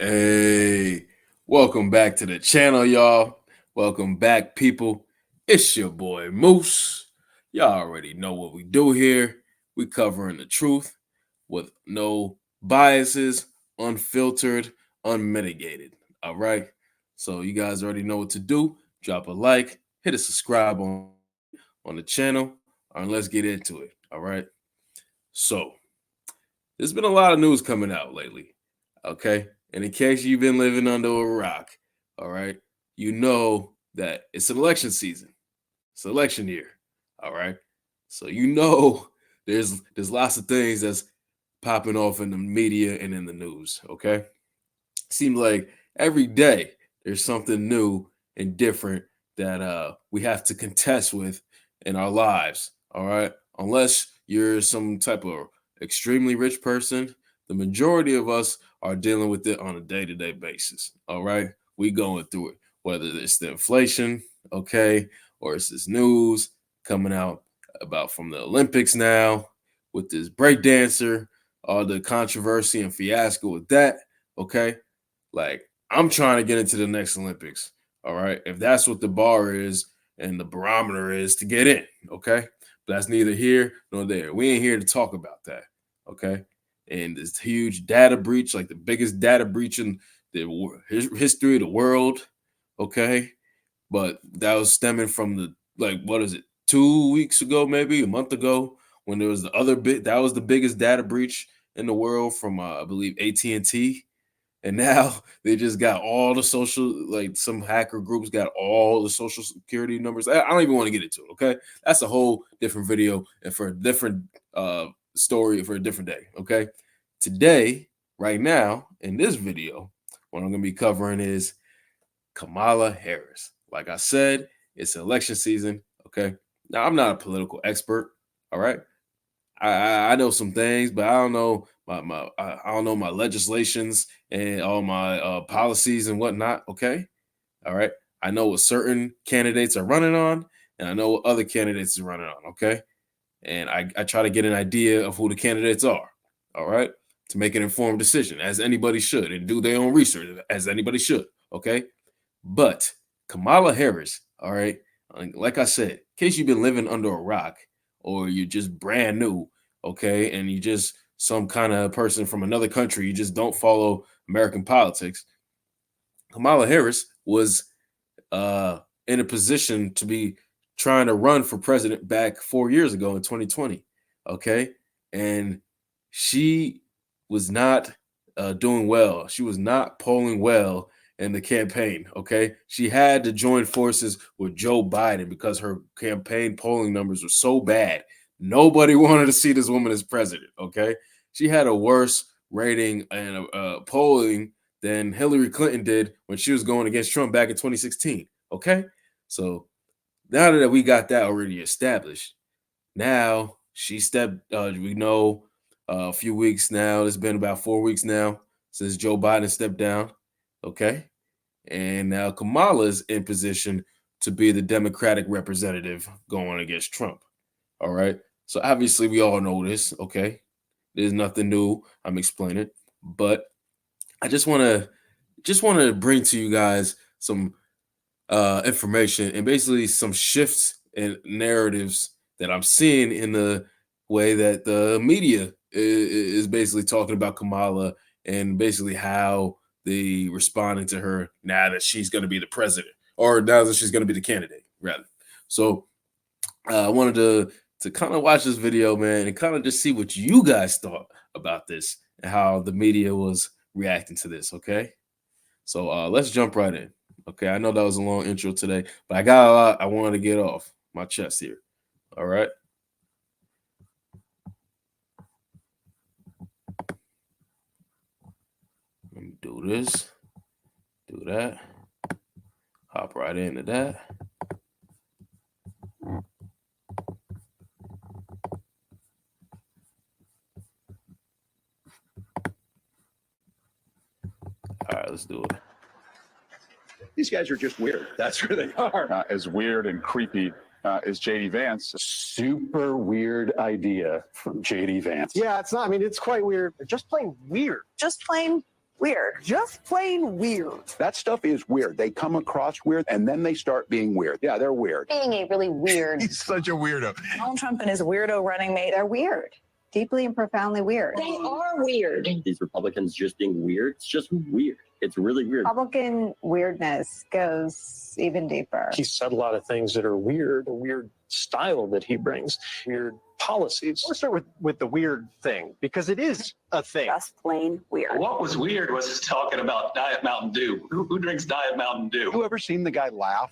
Hey, welcome back to the channel, y'all. Welcome back, people. It's your boy Moose. Y'all already know what we do here. We covering the truth with no biases, unfiltered, unmitigated. All right. So you guys already know what to do. Drop a like, hit a subscribe on the channel, and let's get into it. All right. So there's been a lot of news coming out lately. Okay. And in case you've been living under a rock, all right, you know that it's an election season. It's election year. All right. So you know there's lots of things that's popping off in the media and in the news. Okay. Seems like every day there's something new and different that we have to contest with in our lives. All right. Unless you're some type of extremely rich person, the majority of us are dealing with it on a day-to-day basis. All right. We going through it, whether it's the inflation, okay, or it's this news coming out about from the Olympics now with this breakdancer, all the controversy and fiasco with that. Okay. Like, I'm trying to get into the next Olympics. All right. If that's what the bar is and the barometer is to get in. Okay. But that's neither here nor there. We ain't here to talk about that. Okay. And this huge data breach, like the biggest data breach in the history of the world. Okay. But that was stemming from the, like, what is it, 2 weeks ago, maybe a month ago, when there was the other bit that was the biggest data breach in the world from, I believe, AT&T. And now they just got all the social, like some hacker groups got all the social security numbers. I don't even want to get into it. Okay. That's a whole different video and for a different story for a different day. Okay. Today, right now, in this video, what I'm going to be covering is Kamala Harris. Like I said, it's election season. Okay. Now, I'm not a political expert. All right. I know some things, but I don't know I don't know my legislations and all my policies and whatnot. Okay, all right. I know what certain candidates are running on, and I know what other candidates are running on. Okay, and I try to get an idea of who the candidates are. All right, to make an informed decision, as anybody should, and do their own research, as anybody should. Okay, but Kamala Harris. All right, like I said, in case you've been living under a rock or you're just brand new, okay, and you just some kind of person from another country, you just don't follow American politics. Kamala Harris was in a position to be trying to run for president back 4 years ago in 2020, okay, and she was not doing well. She was not polling well in the campaign. Okay, she had to join forces with Joe Biden because her campaign polling numbers were so bad. Nobody wanted to see this woman as president. Okay, she had a worse rating and polling than Hillary Clinton did when she was going against Trump back in 2016. Okay, so now that we got that already established, now she stepped. We know a few weeks now. It's been about 4 weeks now since Joe Biden stepped down. Okay, and now Kamala's in position to be the Democratic representative going against Trump. All right. So obviously we all know this. Okay. There's nothing new. I'm explaining. But I just want to bring to you guys some information and basically some shifts in narratives that I'm seeing in the way that the media is basically talking about Kamala and basically how they responding to her now that she's going to be the president or now that she's going to be the candidate rather. So I wanted to kind of watch this video, man, and kind of just see what you guys thought about this and how the media was reacting to this. Okay, so let's jump right in. Okay, I know that was a long intro today, but I got a lot I wanted to get off my chest here. All right. Let me do this, do that, hop right into that. All right, let's do it. These guys are just weird. That's who they are. As weird and creepy as J.D. Vance. Super weird idea from J.D. Vance. Yeah, it's not. I mean, it's quite weird. Just plain weird. Just plain Weird. Just plain weird. That stuff is weird. They come across weird, and then they start being weird. Yeah, they're weird. Being a really weird. He's such a weirdo. Donald Trump and his weirdo running mate, they're weird. Deeply and profoundly weird. They are weird. These Republicans just being weird. It's just weird. It's really weird. Republican weirdness goes even deeper. He said a lot of things that are weird, a weird style that he brings, weird policies. Let's start with the weird thing, because it is a thing. Just plain weird. What was weird was talking about Diet Mountain Dew. Who drinks Diet Mountain Dew? You ever seen the guy laugh?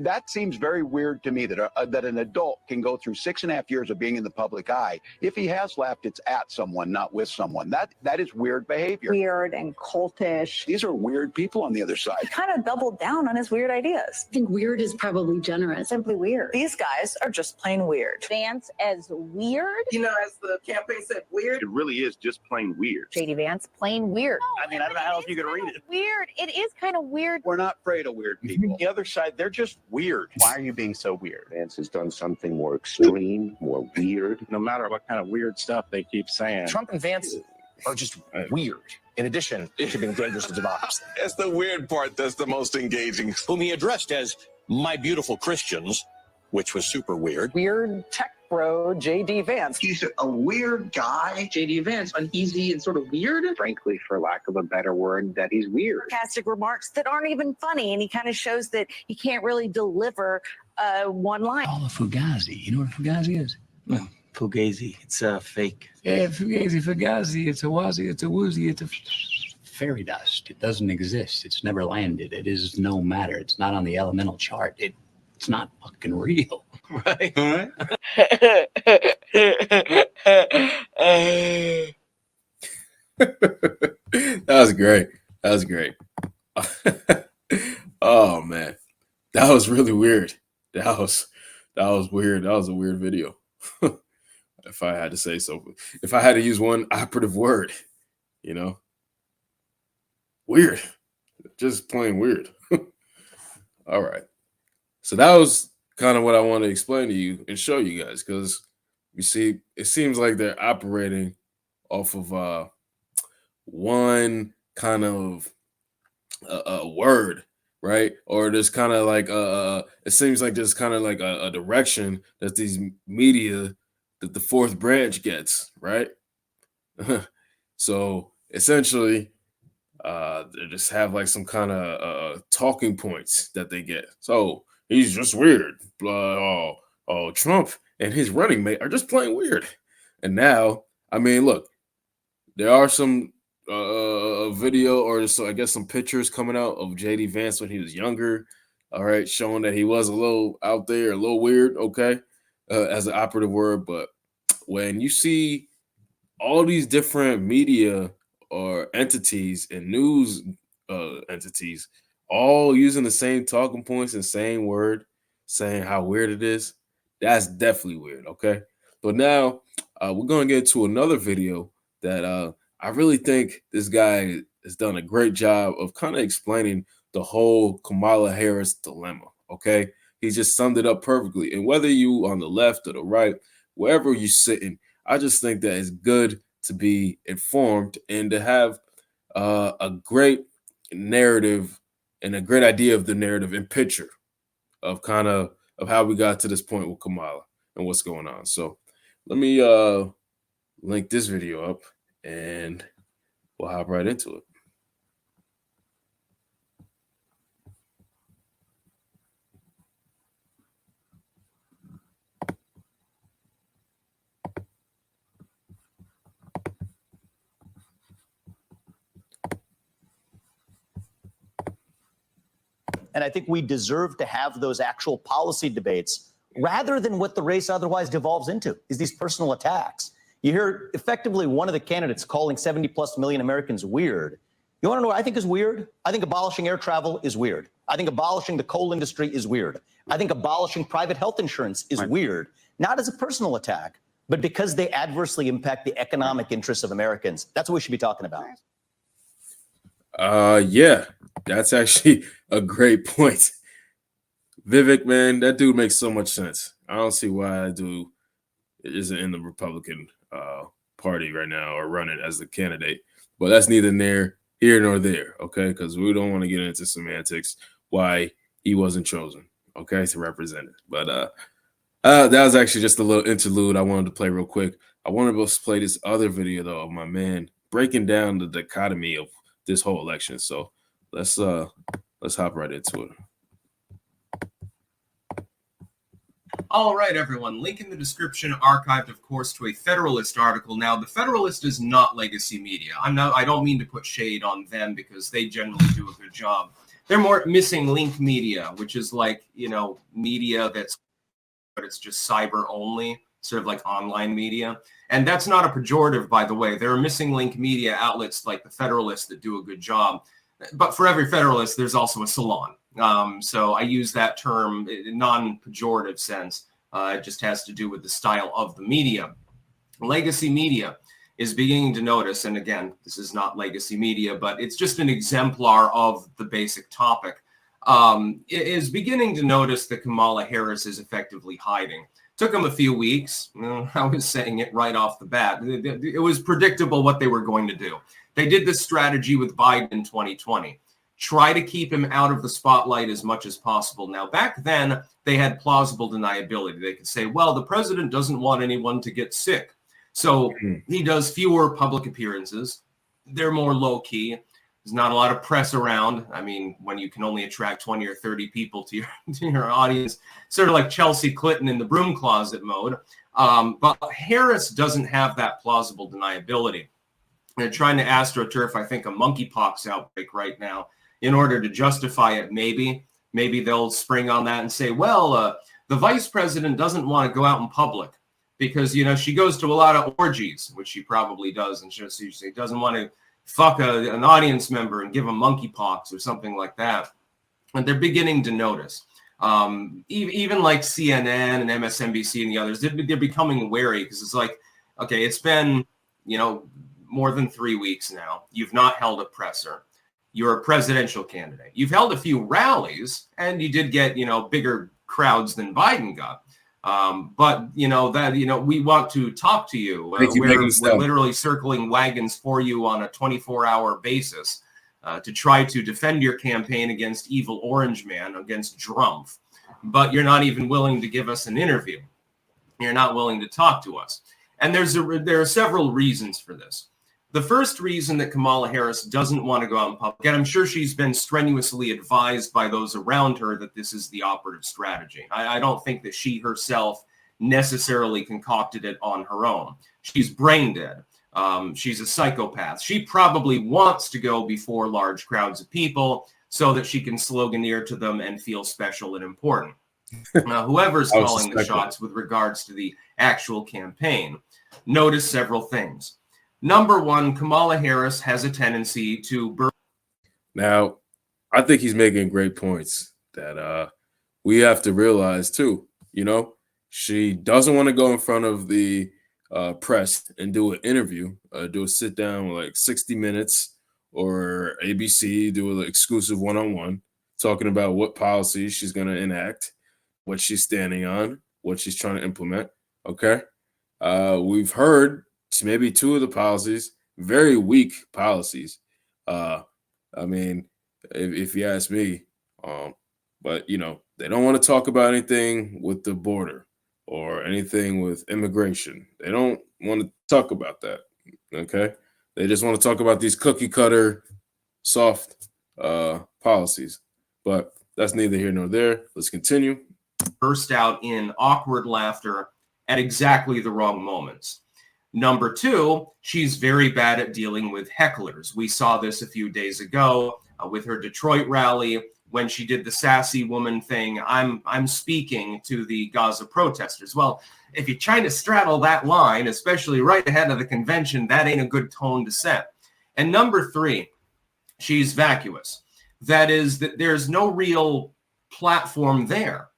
That seems very weird to me, that that an adult can go through 6.5 years of being in the public eye. If he has laughed, it's at someone, not with someone. That is weird behavior. Weird and cultish. These are weird people on the other side. He kind of doubled down on his weird ideas. I think weird is probably generous. Simply weird. These guys are just plain weird. Vance as weird. You know, as the campaign said, weird. It really is just plain weird. JD Vance, plain weird. I mean, I don't know how else you could read it. Weird. It is kind of weird. We're not afraid of weird people. The other side, they're just weird. Why are you being so weird? Vance has done something more extreme, more weird. No matter what kind of weird stuff they keep saying. Trump and Vance are just weird, in addition to being dangerous to democracy. That's the weird part that's the most engaging. Whom he addressed as my beautiful Christians, which was super weird. Weird tech bro, JD Vance. He's a weird guy. JD Vance, uneasy and sort of weird. Frankly, for lack of a better word, that he's weird. Sarcastic remarks that aren't even funny, and he kind of shows that he can't really deliver one line. All a fugazi. You know what a fugazi is? Well, fugazi. It's a fake. Yeah, fugazi. It's a wazi. It's a woozy. It's a fairy dust. It doesn't exist. It's never landed. It is no matter. It's not on the elemental chart. It's not fucking real. Right? All right. That was great. That was great. Oh man, that was really weird. That was weird. That was a weird video. If I had to say so, if I had to use one operative word, weird, just plain weird. All right. So that was kind of what I want to explain to you and show you guys, because you see, it seems like they're operating off of one kind of a word, right? Or there's kind of like it seems like there's kind of like a direction that these media, that the fourth branch gets, right? So essentially, they just have like some kind of talking points that they get. So he's just weird. Trump and his running mate are just plain weird. And now, I mean, look, there are some video, or so I guess some pictures coming out of JD Vance when he was younger. All right, showing that he was a little out there, a little weird. Okay, as an operative word. But when you see all these different media or entities and news entities all using the same talking points and same word, saying how weird it is, that's definitely weird. Okay, but now we're gonna get to another video that I really think this guy has done a great job of kind of explaining the whole Kamala Harris dilemma. Okay, he just summed it up perfectly. And whether you on the left or the right, wherever you're sitting, I just think that it's good to be informed and to have a great narrative and a great idea of the narrative and picture of kind of how we got to this point with Kamala and what's going on. So let me link this video up and we'll hop right into it. And I think we deserve to have those actual policy debates rather than what the race otherwise devolves into, is these personal attacks. You hear effectively one of the candidates calling 70 plus million Americans weird. You want to know what I think is weird? I think abolishing air travel is weird. I think abolishing the coal industry is weird. I think abolishing private health insurance is weird, not as a personal attack, but because they adversely impact the economic interests of Americans. That's what we should be talking about. Yeah, that's actually a great point. Vivek, man, that dude makes so much sense. I don't see why that dude isn't in the Republican party right now or running as the candidate, but that's neither near here nor there, okay? Because we don't want to get into semantics why he wasn't chosen, okay, to represent it. But that was actually just a little interlude I wanted to play real quick. I wanted to play this other video though of my man breaking down the dichotomy of this whole election. So let's hop right into it. All right, everyone. Link in the description, archived, of course, to a Federalist article. Now, the Federalist is not legacy media. I don't mean to put shade on them because they generally do a good job. They're more missing link media, which is like, you know, media but it's just cyber only, sort of like online media. And that's not a pejorative, by the way. There are missing link media outlets like the Federalist that do a good job. But for every Federalist, there's also a Salon. So I use that term in non-pejorative sense. It just has to do with the style of the media. Legacy media is beginning to notice, and again, this is not legacy media, but it's just an exemplar of the basic topic, is beginning to notice that Kamala Harris is effectively hiding. Took them a few weeks. I was saying it right off the bat. It was predictable what they were going to do. They did this strategy with Biden in 2020. Try to keep him out of the spotlight as much as possible. Now, back then, they had plausible deniability. They could say, well, the president doesn't want anyone to get sick. So he does fewer public appearances. They're more low-key. There's not a lot of press around. I mean, when you can only attract 20 or 30 people to your audience, sort of like Chelsea Clinton in the broom closet mode. But Harris doesn't have that plausible deniability. They're trying to astroturf, I think, a monkeypox outbreak right now in order to justify it. Maybe they'll spring on that and say, well, the vice president doesn't want to go out in public because, you know, she goes to a lot of orgies, which she probably does, and she doesn't want to fuck an audience member and give them monkeypox or something like that. And they're beginning to notice. Even like CNN and MSNBC and the others, they're becoming wary because it's like, okay, it's been, you know, more than 3 weeks now. You've not held a presser. You're a presidential candidate. You've held a few rallies, and you did get, you know, bigger crowds than Biden got. But, you know, we want to talk to you. We're literally circling wagons for you on a 24-hour basis to try to defend your campaign against evil orange man, against Drumpf. But you're not even willing to give us an interview. You're not willing to talk to us. And there are several reasons for this. The first reason that Kamala Harris doesn't want to go out in public, and I'm sure she's been strenuously advised by those around her that this is the operative strategy. I don't think that she herself necessarily concocted it on her own. She's brain dead. She's a psychopath. She probably wants to go before large crowds of people so that she can sloganeer to them and feel special and important. Whoever's calling the shots with regards to the actual campaign, notice several things. Number one, Kamala Harris has a tendency to Now, I think he's making great points that we have to realize too. You know, she doesn't want to go in front of the press and do an interview, do a sit down like 60 Minutes or ABC, do an exclusive one-on-one talking about what policies she's going to enact, what she's standing on, what she's trying to implement. Okay. We've heard maybe two of the policies, very weak policies. I mean, if you ask me, but you know, they don't want to talk about anything with the border or anything with immigration. They don't want to talk about that. Okay. They just want to talk about these cookie cutter soft policies, but that's neither here nor there. Let's continue. Burst out in awkward laughter at exactly the wrong moments. Number two, she's very bad at dealing with hecklers. We saw this a few days ago with her Detroit rally when she did the sassy woman thing. I'm speaking to the Gaza protesters. Well, if you're trying to straddle that line, especially right ahead of the convention, that ain't a good tone to set. And number three, she's vacuous. That is, that there's no real platform there.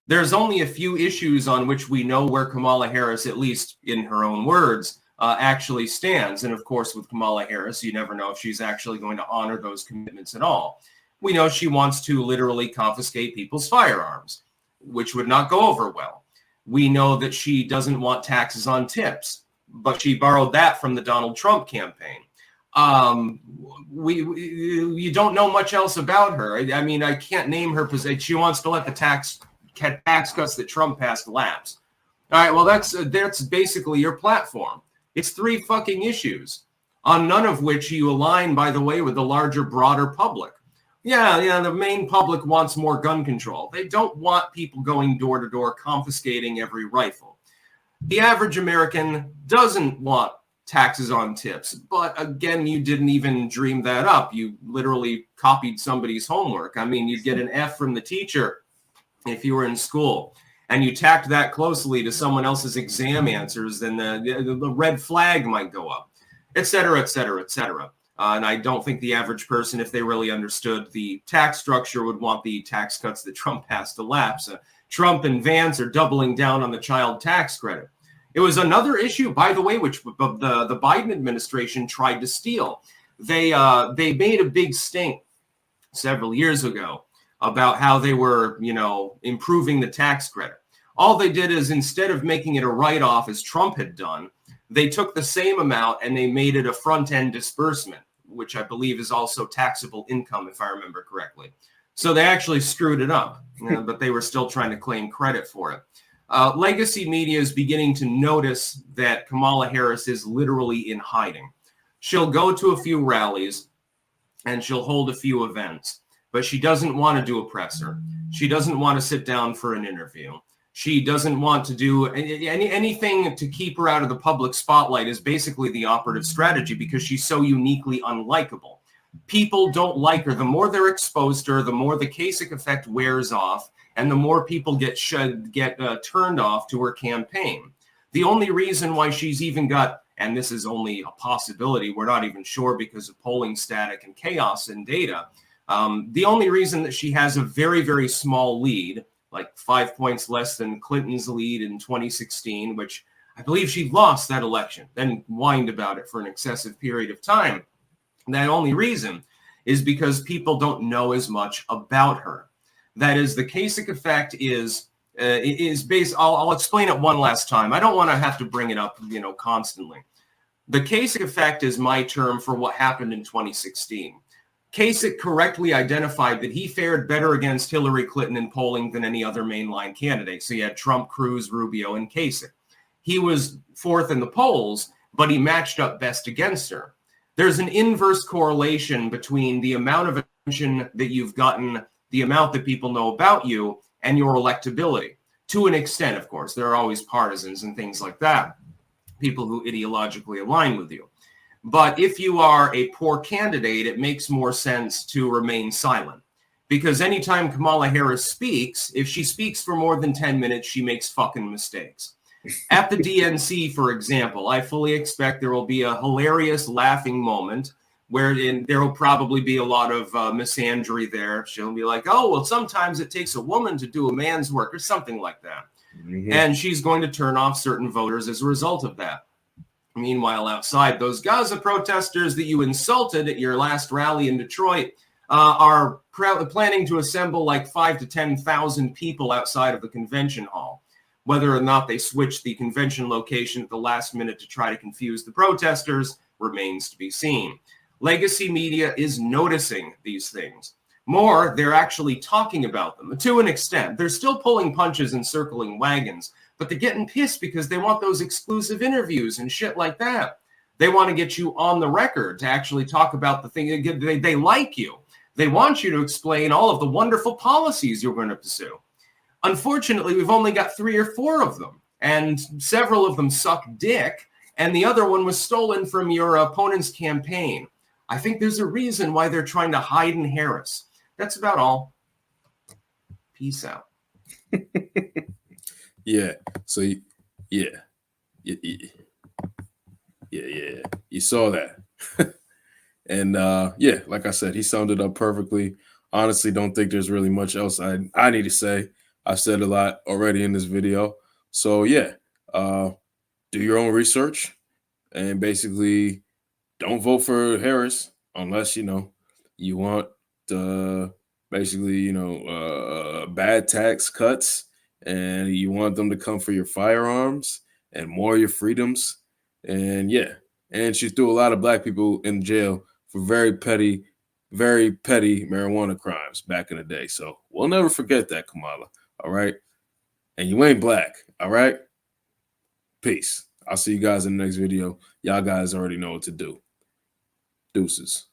There's only a few issues on which we know where Kamala Harris, at least in her own words, actually stands. And of course, with Kamala Harris, you never know if she's actually going to honor those commitments at all. We know she wants to literally confiscate people's firearms, which would not go over well. We know that she doesn't want taxes on tips, but she borrowed that from the Donald Trump campaign. You don't know much else about her. I mean, I can't name her position. She wants to let the tax cuts that Trump passed lapse. All right, well, that's basically your platform. It's 3 fucking issues, on none of which you align, by the way, with the larger, broader public. Yeah, the main public wants more gun control. They don't want people going door to door confiscating every rifle. The average American doesn't want taxes on tips. But again, you didn't even dream that up. You literally copied somebody's homework. I mean, you'd get an F from the teacher if you were in school, and you tacked that closely to someone else's exam answers, then the red flag might go up, et cetera, et cetera, et cetera. And I don't think the average person, if they really understood the tax structure, would want the tax cuts that Trump passed to lapse. Trump and Vance are doubling down on the child tax credit. It was another issue, by the way, which the Biden administration tried to steal. They made a big stink several years ago about how they were, improving the tax credit. All they did is, instead of making it a write-off as Trump had done, they took the same amount and they made it a front-end disbursement, which I believe is also taxable income, if I remember correctly. So they actually screwed it up, but they were still trying to claim credit for it. Legacy media is beginning to notice that Kamala Harris is literally in hiding. She'll go to a few rallies and she'll hold a few events, but she doesn't want to do a presser. She doesn't want to sit down for an interview. She doesn't want to do anything to keep her out of the public spotlight. Is basically the operative strategy, because she's so uniquely unlikable. People don't like her. The more they're exposed to her, the more the Kasich effect wears off, and the more people get turned off to her campaign. The only reason why she's even got, and this is only a possibility, we're not even sure because of polling static and chaos in data, the only reason that she has a very, very small lead, like 5 points less than Clinton's lead in 2016, which I believe she lost that election, then whined about it for an excessive period of time. And that only reason is because people don't know as much about her. That is, the Kasich effect is based. I'll explain it one last time. I don't want to have to bring it up, constantly. The Kasich effect is my term for what happened in 2016. Kasich correctly identified that he fared better against Hillary Clinton in polling than any other mainline candidate. So you had Trump, Cruz, Rubio, and Kasich. He was fourth in the polls, but he matched up best against her. There's an inverse correlation between the amount of attention that you've gotten, the amount that people know about you, and your electability. To an extent, of course. There are always partisans and things like that, people who ideologically align with you. But if you are a poor candidate, it makes more sense to remain silent. Because anytime Kamala Harris speaks, if she speaks for more than 10 minutes, she makes fucking mistakes. At the DNC, for example, I fully expect there will be a hilarious laughing moment wherein there will probably be a lot of misandry there. She'll be like, oh, well, sometimes it takes a woman to do a man's work or something like that. Mm-hmm. And she's going to turn off certain voters as a result of that. Meanwhile, outside, those Gaza protesters that you insulted at your last rally in Detroit are planning to assemble like 5,000 to 10,000 people outside of the convention hall. Whether or not they switch the convention location at the last minute to try to confuse the protesters remains to be seen. Legacy media is noticing these things. More, they're actually talking about them to an extent. They're still pulling punches and circling wagons, but they're getting pissed because they want those exclusive interviews and shit like that. They want to get you on the record to actually talk about the thing. They like you. They want you to explain all of the wonderful policies you're going to pursue. Unfortunately, we've only got 3 or 4 of them, and several of them suck dick, and the other one was stolen from your opponent's campaign. I think there's a reason why they're trying to hide in Harris. That's about all. Peace out. Yeah. So, yeah. You saw that. And, yeah, like I said, he summed it up perfectly. Honestly, don't think there's really much else I need to say. I've said a lot already in this video. So, yeah, do your own research and basically don't vote for Harris unless, you want basically, bad tax cuts and you want them to come for your firearms and more of your freedoms. And, yeah, And she threw a lot of black people in jail for very petty marijuana crimes back in the day. So we'll never forget that, Kamala. All right. And you ain't black. All right. Peace. I'll see you guys in the next video. Y'all guys already know what to do. Deuces.